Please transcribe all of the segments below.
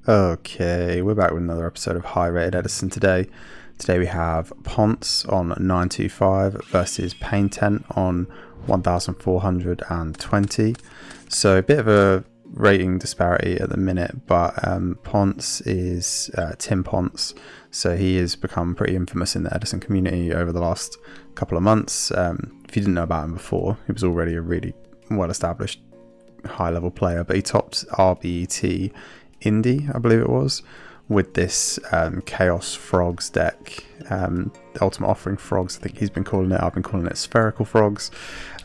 Okay, we're back with another episode of High Rated Edison today. Today we have Pontes on 925 versus Pain Tent on 1420. So a bit of a rating disparity at the minute, but Pontes is Tim Pontes, so he has become pretty infamous in the Edison community over the last couple of months. If you didn't know about him before, he was already a really well-established high-level player, but he topped RBET Indie, I believe it was, with this Chaos Frogs deck, the Ultimate Offering Frogs, I think he's been calling it. I've been calling it Spherical Frogs.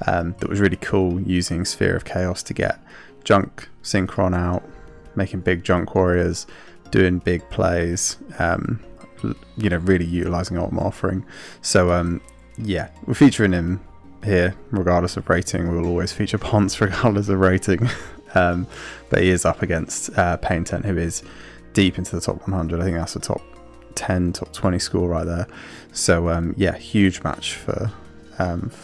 That was really cool, using Sphere of Chaos to get junk synchron out, making big junk warriors, doing big plays, really utilizing Ultimate Offering. So yeah, we're featuring him here regardless of rating. We'll always feature Pontes regardless of rating. But he is up against Pain Tent, who is deep into the top 100. I think that's the top 10, top 20 score right there. So yeah, huge match for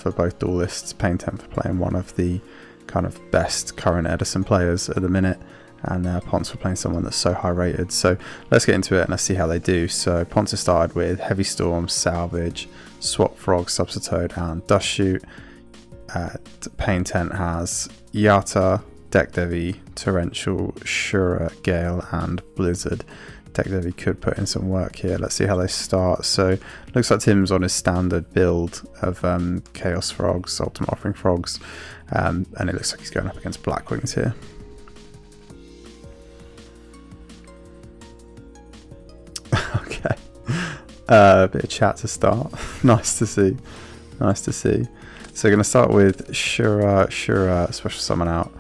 both duelists. Pain Tent for playing one of the kind of best current Edison players at the minute, and Pontes for playing someone that's so high rated. So let's get into it and let's see how they do. So Pontes has started with Heavy Storm, Salvage, Swap Frog, Substitute, and Dust Shoot. Pain Tent has Yata, Deck Devi, Torrential, Shura, Gale, and Blizzard. Deck Devi could put in some work here. Let's see how they start. So looks like Tim's on his standard build of Chaos Frogs, Ultimate Offering Frogs, and it looks like he's going up against Blackwings here. Okay, a bit of chat to start. Nice to see. So we're going to start with Shura, special summon out.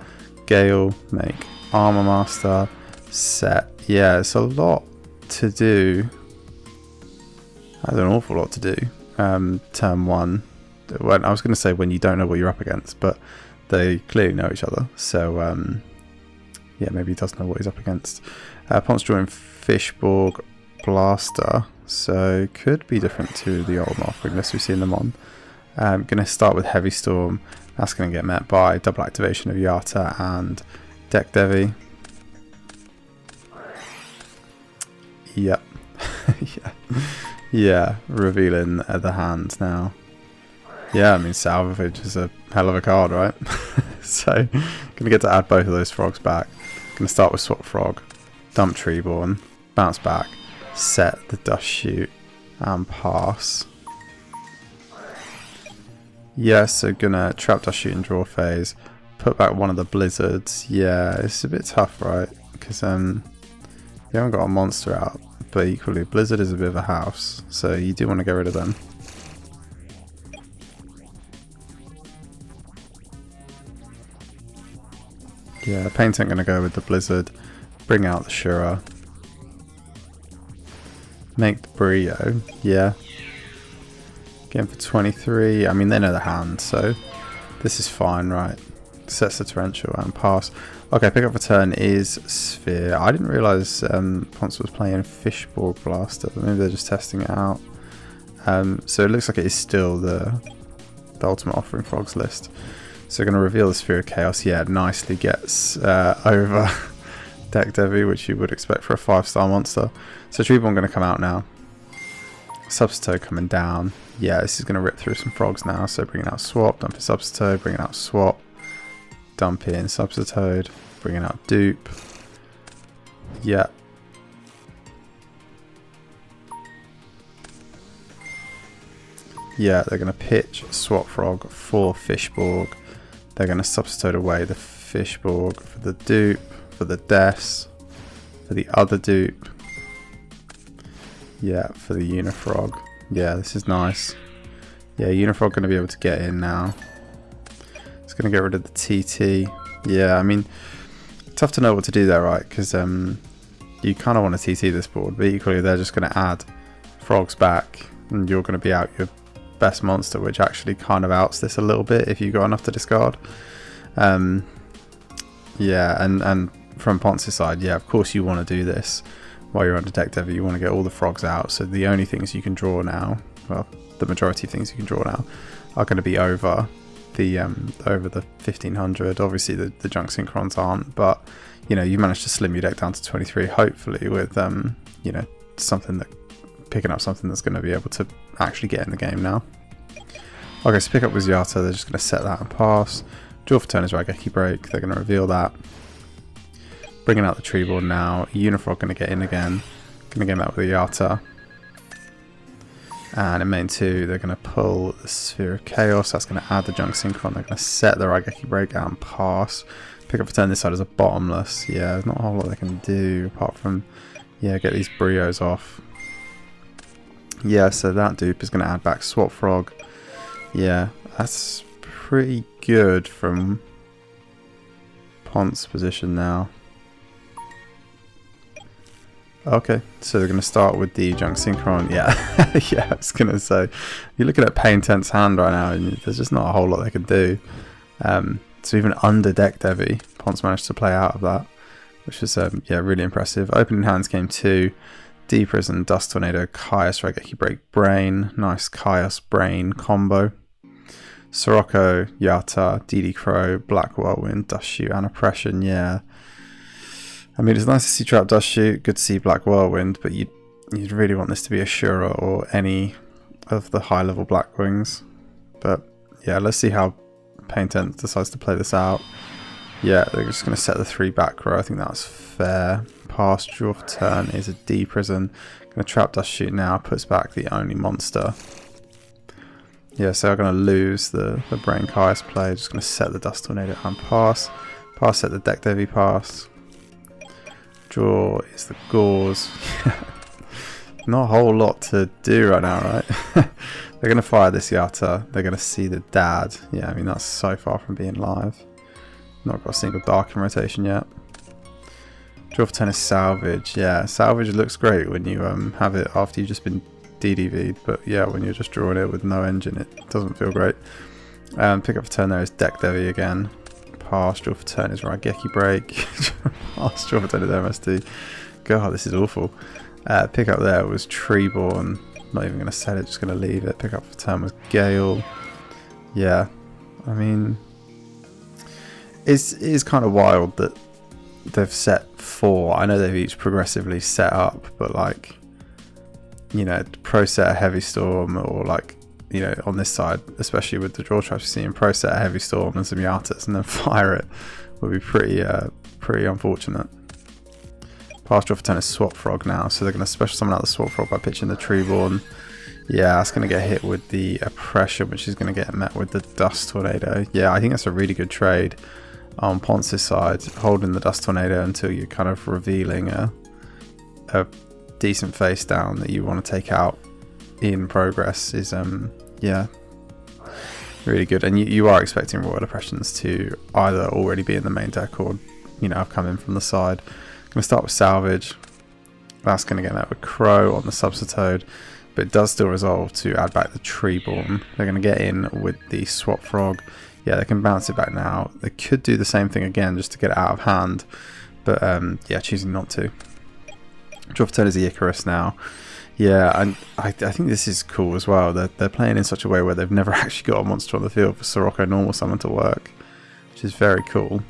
Gale, make Armor Master, set. Yeah, it's a lot to do. That's an awful lot to do. Turn one. Well, I was going to say when you don't know what you're up against, but they clearly know each other. So yeah, maybe he does know what he's up against. Pontes drawing Fishborg Blaster, so could be different to the old offering list we've seen them on. Going to start with Heavy Storm. That's going to get met by double activation of Yata and Deck Devi. Yep. yeah, revealing the hand now. Yeah, I mean, Salvage is a hell of a card, right? So, going to get to add both of those frogs back. Going to start with Swap Frog, dump Treeborn, bounce back, set the Dust Shoot, and pass. Yeah, so gonna trap Dust Shoot and draw phase, put back one of the Blizzards. Yeah, it's a bit tough, right? Because you haven't got a monster out, but equally Blizzard is a bit of a house, so you do want to get rid of them. Yeah, Pain Tent gonna go with the Blizzard, bring out the Shura, make the Brio. Yeah. Game for 23. I mean, they know the hand, so this is fine, right? Sets the Torrential and pass. Okay, pick up for turn is Sphere. I didn't realise Pontes was playing Fishborg Blaster, but maybe they're just testing it out. So it looks like it is still the Ultimate Offering Frogs list. So we're going to reveal the Sphere of Chaos. Yeah, nicely gets over Deck Devi, which you would expect for a 5-star monster. So Treeborn going to come out now. Substitute coming down. Yeah, this is going to rip through some frogs now. So bringing out Swap, dumping Substitute, bringing out Swap, dump in Substitute, bringing out Dupe. Yeah. Yeah, they're going to pitch Swap Frog for Fishborg. They're going to Substitute away the Fishborg for the Dupe, for the Des, for the other Dupe. Yeah, for the Unifrog. Yeah, this is nice. Yeah, Unifrog going to be able to get in now. It's going to get rid of the TT. Yeah, I mean, tough to know what to do there, right? Because you kind of want to TT this board, but equally they're just going to add frogs back, and you're going to be out your best monster, which actually kind of outs this a little bit if you've got enough to discard. Yeah, and from Pontes' side, yeah, of course you want to do this. While you're under Deck Devi, you want to get all the frogs out, so the only things you can draw now, well, the majority of things you can draw now, are going to be over the over the 1500. Obviously the junk synchrons aren't, but you know, you managed to slim your deck down to 23, hopefully with you know, something that picking up something that's going to be able to actually get in the game now. Okay, so pick up with Yata, they're just going to set that and pass. Draw for turn is Raigeki Break, they're going to reveal that. Bringing out the tree board now, Unifrog going to get in again, going to get that with the Yata. And in main 2, they're going to pull the Sphere of Chaos, that's going to add the junk synchron, they're going to set the Raigeki Break out and pass. Pick up for turn this side as a bottomless, yeah, there's not a whole lot they can do apart from, yeah, get these Brios off. Yeah, so that dupe is going to add back Swap Frog. Yeah, that's pretty good from Pontes' position now. Okay, so they're going to start with the junk synchron. Yeah, yeah, I was going to say, you're looking at Painten's hand right now, and there's just not a whole lot they can do. So even under deck Devi, Pontes managed to play out of that, which was yeah, really impressive. Opening hands game 2, D Prison, Dust Tornado, Caius, Raigeki Break, Brain. Nice Caius Brain combo. Sirocco, Yata, DD Crow, Black Whirlwind, Dust Shoot, and Oppression. Yeah, I mean, it's nice to see Trap Dust Shoot, good to see Black Whirlwind, but you'd really want this to be a Shura or any of the high level Blackwings. But yeah, let's see how Paintent decides to play this out. Yeah, they're just going to set the 3 back row. I think that's fair. Pass, draw for turn is a D Prison. Going to Trap Dust Shoot now, puts back the only monster. Yeah, so I'm going to lose the Brain Caius play. Just going to set the Dust Tornado and pass. Pass, set the deck Devi, pass. Draw is the Gauze. Not a whole lot to do right now, right? They're going to fire this Yata. They're going to see the Dad. Yeah, I mean, that's so far from being live. Not got a single Dark in rotation yet. Draw for turn is Salvage. Yeah, Salvage looks great when you have it after you've just been DDV'd, but yeah, when you're just drawing it with no engine, it doesn't feel great. Pick up for turn there is Deck Devi again. Pass, draw for turn is Raigeki Break. Pass, draw for turn is MST. God, this is awful. Pick up there was Treeborn. Not even going to set it, just going to leave it. Pick up for turn was Gale. Yeah, I mean, it is kind of wild that they've set 4. I know they've each progressively set up, but like, you know, pro set a Heavy Storm, or like, you know, on this side, especially with the draw traps you're seeing, pro set a Heavy Storm and some Yatas and then fire it would be pretty unfortunate. Pass, draw for turn is Swap Frog now, so they're going to special summon out the Swap Frog by pitching the Treeborn. Yeah, that's going to get hit with the Oppression, which is going to get met with the Dust Tornado. Yeah, I think that's a really good trade on Pontes' side, holding the Dust Tornado until you're kind of revealing a decent face down that you want to take out in progress is yeah, really good. And you are expecting Royal Oppressions to either already be in the main deck or, you know, have come in from the side. Going to start with Salvage. That's going to get met with Crow on the Substitoad, but it does still resolve to add back the Treeborn. They're going to get in with the Swap Frog. Yeah, they can bounce it back now. They could do the same thing again just to get it out of hand, but yeah, choosing not to. Draw for turn is the Icarus now. Yeah, and I think this is cool as well. They're playing in such a way where they've never actually got a monster on the field for Sirocco normal summon to work, which is very cool.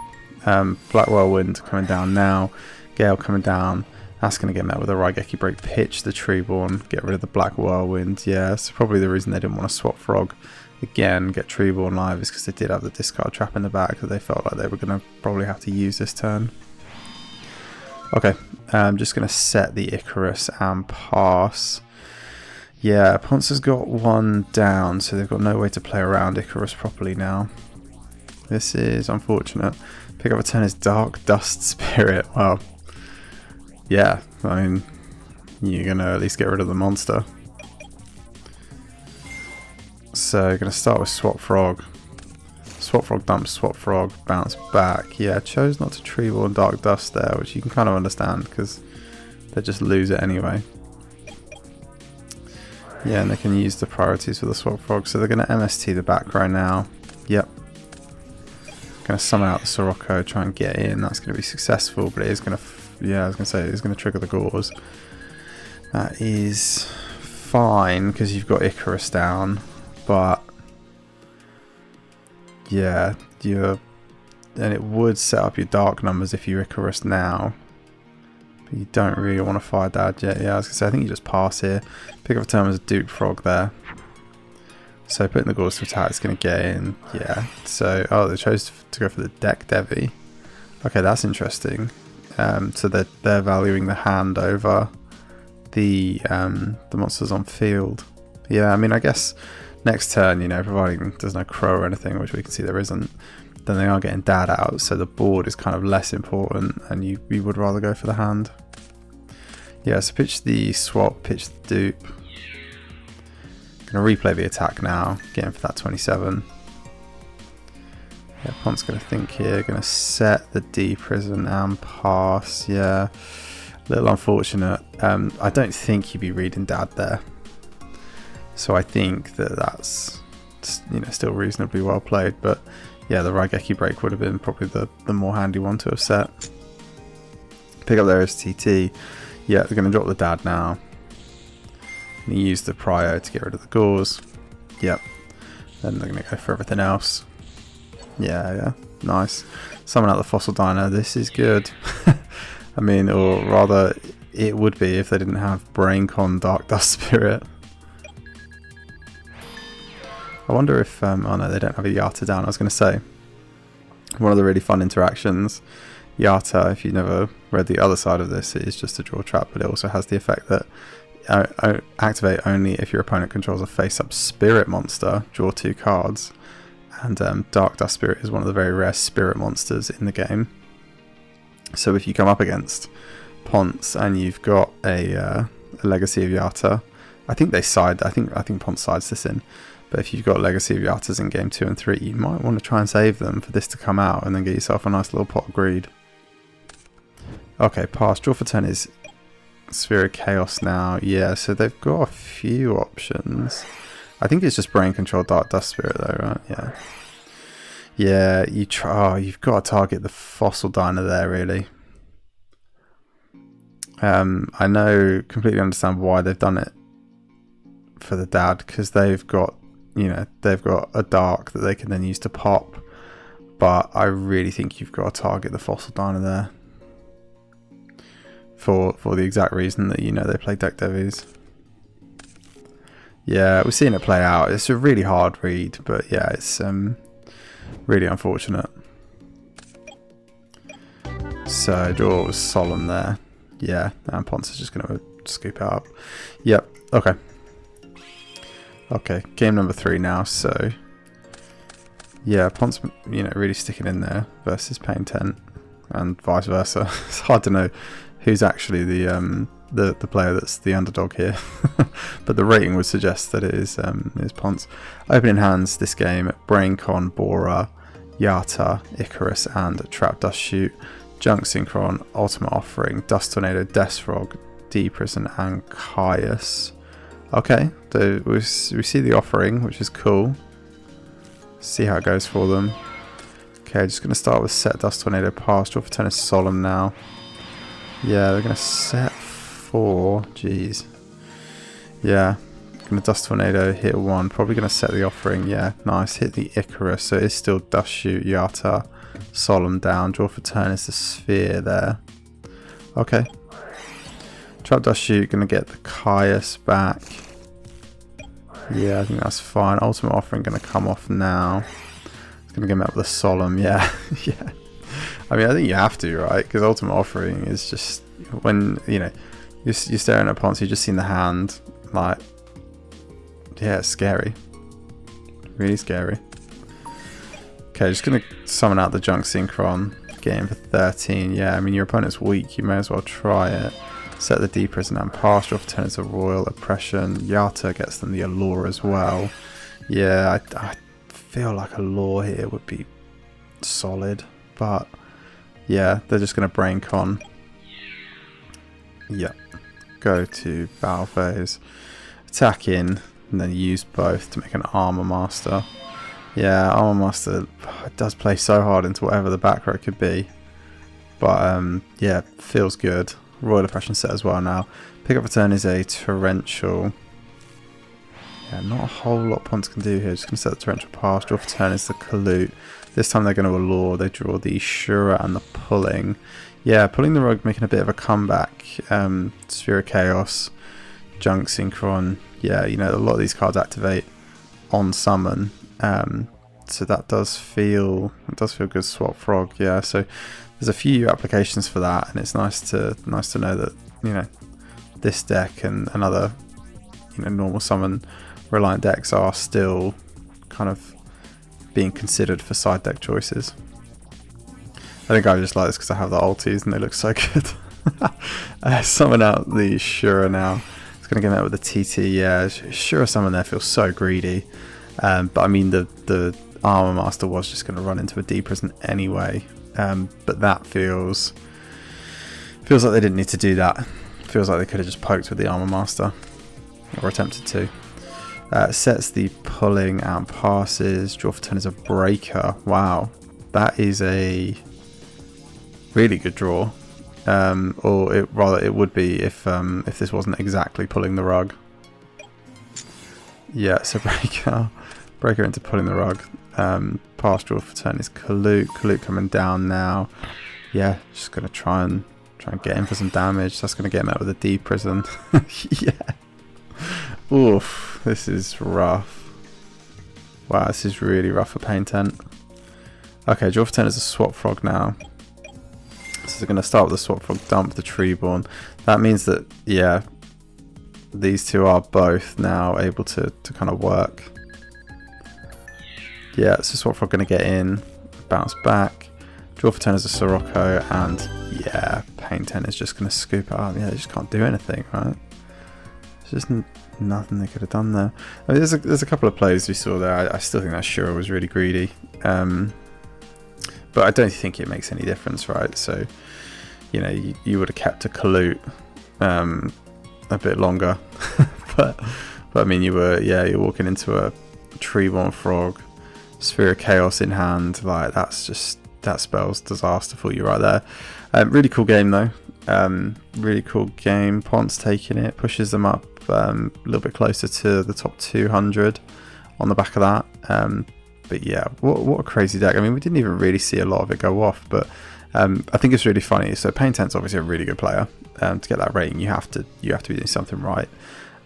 Black Whirlwind coming down now. Gale coming down. That's going to get met with a Raigeki Break, pitch the Treeborn, get rid of the Black Whirlwind. Yeah, so probably the reason they didn't want to swap Frog again, get Treeborn live, is because they did have the discard trap in the back that they felt like they were going to probably have to use this turn. Okay, I'm just going to set the Icarus and pass. Yeah, Pontes has got 1 down, so they've got no way to play around Icarus properly now. This is unfortunate. Pick up a turn is Dark Dust Spirit. Well, yeah, I mean, you're going to at least get rid of the monster. So, going to start with Swap Frog. Swap Frog dump, Swap Frog, bounce back. Yeah, chose not to Treeborn Dark Dust there, which you can kind of understand because they just lose it anyway. Yeah, and they can use the priorities for the Swap Frog. So they're going to MST the back row now. Yep. Going to summon out the Sirocco, try and get in. That's going to be successful, but it is going to, yeah, I was going to say, it's going to trigger the Gauze. That is fine because you've got Icarus down, but Yeah, and it would set up your dark numbers if you Icarus now. But you don't really want to fire Dad yet. Yeah, I was going to say, I think you just pass here. Pick up a turn as a Duke Frog there. So putting the Gauls to attack is going to get in. Yeah, so, oh, they chose to go for the Deck Devi. Okay, that's interesting. So they're valuing the hand over the monsters on field. Yeah, I mean, I guess next turn, you know, providing there's no crow or anything, which we can see there isn't, then they are getting Dad out, so the board is kind of less important, and you would rather go for the hand. Yeah, so pitch the swap, pitch the dupe. Going to replay the attack now, getting for that 27. Yeah, Ponte's going to think here, going to set the D prison and pass. Yeah, a little unfortunate. I don't think he'd be reading Dad there. So I think that's, you know, still reasonably well played, but yeah, the Raigeki break would have been probably the more handy one to have set. Pick up their STT. Yeah, they're going to drop the Dad now. And use the Prio to get rid of the Gauls. Yep. Then they're going to go for everything else. Yeah, nice. Summon out the Fossil Diner. This is good. I mean, or rather, it would be if they didn't have BrainCon Dark Dust Spirit. I wonder if, oh no, they don't have a Yata down. I was going to say, one of the really fun interactions, Yata, if you've never read the other side of this, it is just a draw trap, but it also has the effect that activate only if your opponent controls a face-up spirit monster, draw 2 cards, and Dark Dust Spirit is one of the very rare spirit monsters in the game. So if you come up against Pontes and you've got a Legacy of Yata, I think they side, I think Pontes sides this in. But if you've got Legacy of Yatas in game 2 and 3, you might want to try and save them for this to come out and then get yourself a nice little pot of greed. Okay, pass. Draw for turn is Sphere of Chaos now. Yeah, so they've got a few options. I think it's just Brain Control Dark Dust Spirit though, right? Yeah. Yeah, you've got to target the Fossil Diner there, really. I know, completely understand why they've done it for the Dad, because they've got, you know, they've got a dark that they can then use to pop, but I really think you've got to target the Fossil Diner there for the exact reason that, you know, they play Deck Devis. Yeah, we're seeing it play out. It's a really hard read, but yeah, it's really unfortunate. So draw was solemn there. Yeah, and Pontes is just going to scoop it up. Yep, okay. Okay, game number 3 now, so yeah, Pontes, you know, really sticking in there versus Pain Tent and vice versa. It's hard to know who's actually the player that's the underdog here, but the rating would suggest that it is Pontes. Opening hands this game: BrainCon, Bora, Yata, Icarus, and Trap Dust Shoot, Junk Synchron, Ultimate Offering, Dust Tornado, Death Frog, D Prison, and Caius. Okay, so we see the offering, which is cool. See how it goes for them. Okay, just going to start with set Dust Tornado, pass, draw for turn is Solemn now. Yeah, they're going to set 4. Jeez. Yeah, going to Dust Tornado, hit 1. Probably going to set the offering. Yeah, nice. Hit the Icarus, so it's still Dust Shoot, Yata, Solemn down. Draw for turn is the Sphere there. Okay. Trap Dust Shoot, going to get the Caius back. Yeah, I think that's fine. Ultimate Offering going to come off now. It's going to get him up with a Solemn. Yeah, yeah. I mean, I think you have to, right? Because Ultimate Offering is just, when, you know, you're staring at Pontes, you've just seen the hand. Like, yeah, it's scary. Really scary. Okay, just going to summon out the Junk Synchron. Get him for 13. Yeah, I mean, your opponent's weak. You may as well try it. Set the D Prison and pass. Draw for turn is a Royal Oppression. Yata gets them the Allure as well. Yeah, I feel like Allure here would be solid, but yeah, they're just going to BrainCon. Yep. Go to Battle Phase. Attack in, and then use both to make an Armor Master. Yeah, Armor Master does play so hard into whatever the back row could be. But yeah, feels good. Royal Oppression set as well now. Pick up a turn is a Torrential. Yeah, not a whole lot Pontes can do here. Just going to set the torrential pass. Draw for turn is the Colute. This time they're going to allure. They draw the Shura and the Pulling. Yeah, Pulling the Rug making a bit of a comeback. Sphere of Chaos, Junk Synchron. Yeah, you know, a lot of these cards activate on summon. So that does feel good. Swap Frog. Yeah, so there's a few applications for that, and it's nice to know that, you know, this deck and other, you know, normal summon reliant decks are still kind of being considered for side deck choices. I think I just like this because I have the ultis and they look so good. Summon out the Shura now. It's going to get met with the TT. Yeah, Shura summon there feels so greedy. But I mean, the Armor Master was just going to run into a D prison anyway. But that feels like they didn't need to do that. Feels like they could have just poked with the Armor Master, or attempted to. Sets the Pulling and passes. Draw for turn is a Breaker. Wow, that is a really good draw. Or it would be if this wasn't exactly Pulling the Rug. Yeah, so Breaker into Pulling the Rug. Pass, draw for turn is Colute. Colute coming down now. Yeah, just gonna try and get in for some damage. That's gonna get him out with a D prison. Yeah. Oof, this is rough. Wow, this is really rough for Pain Tent. Okay, draw for turn is a Swap Frog now. So they're going to start with the Swap Frog, dump the Treeborn. That means that, yeah, these two are both now able to kind of work. Yeah, so Swap Frog going to get in, bounce back. Draw for turn is a Sirocco, and yeah, Pain Tent is just going to scoop it up. Yeah, they just can't do anything, right? There's just nothing they could have done there. I mean, there's a couple of plays we saw there. I still think that Shura was really greedy. But I don't think it makes any difference, right? So, you know, you would have kept a Colute a bit longer. but I mean, you're walking into a Treeborn Frog, Sphere of Chaos in hand. Like, that spells disaster for you right there. Really cool game, though. Really cool game. Pontes taking it, pushes them up a little bit closer to the top 200 on the back of that. But yeah, what a crazy deck. I mean, we didn't even really see a lot of it go off, but I think it's really funny. So Pain Tent's obviously a really good player. To get that rating, you have to be doing something right.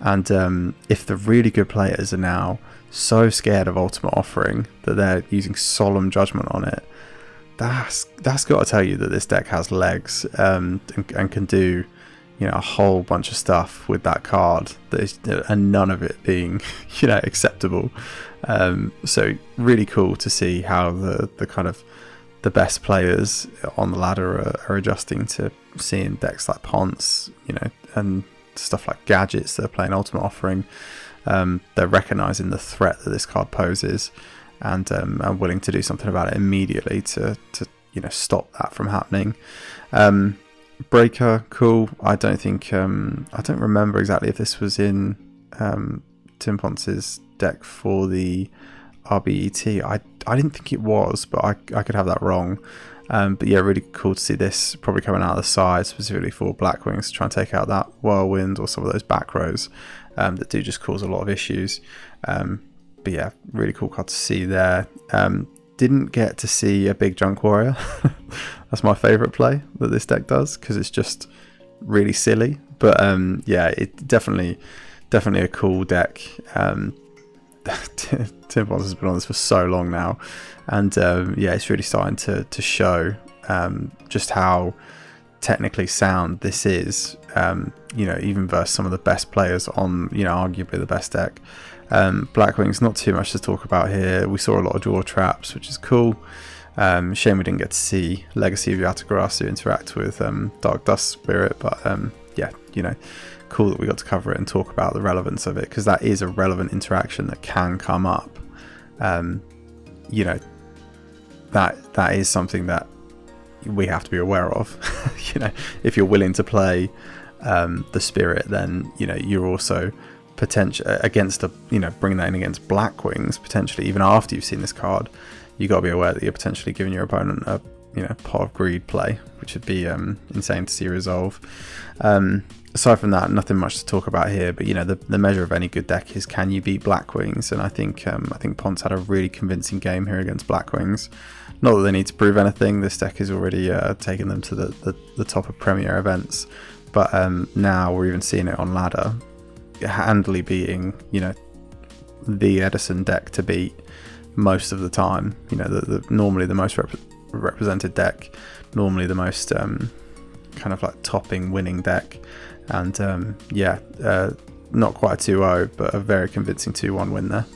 And if the really good players are now so scared of Ultimate Offering that they're using Solemn Judgment on it, that's got to tell you that this deck has legs, and can do, you know, a whole bunch of stuff with that card and none of it being, you know, acceptable. So really cool to see how the kind of the best players on the ladder are adjusting to seeing decks like Pontes, you know, and stuff like Gadgets that are playing Ultimate Offering. They're recognizing the threat that this card poses, and are willing to do something about it immediately to you know, stop that from happening. Breaker, cool. I don't remember exactly if this was in Tim Pontes' deck for the RBET. I didn't think it was, but I could have that wrong. But yeah, really cool to see this probably coming out of the side, specifically for Blackwings, to try and take out that Whirlwind or some of those back rows that do just cause a lot of issues. But yeah, really cool card to see there. Didn't get to see a big Junk Warrior. That's my favourite play that this deck does, because it's just really silly. But yeah, it definitely a cool deck. Tim Pontes has been on this for so long now, and yeah, it's really starting to show just how technically sound this is. You know, even versus some of the best players on, you know, arguably the best deck. Blackwings, not too much to talk about here. We saw a lot of draw traps, which is cool. Shame we didn't get to see Legacy of Yatagarasu interact with Dark Dust Spirit, but yeah, you know, cool that we got to cover it and talk about the relevance of it, because that is a relevant interaction that can come up. You know, that is something that we have to be aware of. You know, if you're willing to play the Spirit, then, you know, you're also potential against bringing that in against Blackwings, potentially even after you've seen this card. You got to be aware that you're potentially giving your opponent a, you know, Pot of Greed play, which would be insane to see resolve. aside from that, nothing much to talk about here. But the measure of any good deck is, can you beat Blackwings? And I think Pontes had a really convincing game here against Blackwings. Not that they need to prove anything. This deck is already taken them to the top of Premier events. But now we're even seeing it on ladder, handily beating the Edison deck to beat most of the time. Normally the most represented deck, normally the most kind of like topping winning deck. And not quite a 2-0, but a very convincing 2-1 win there.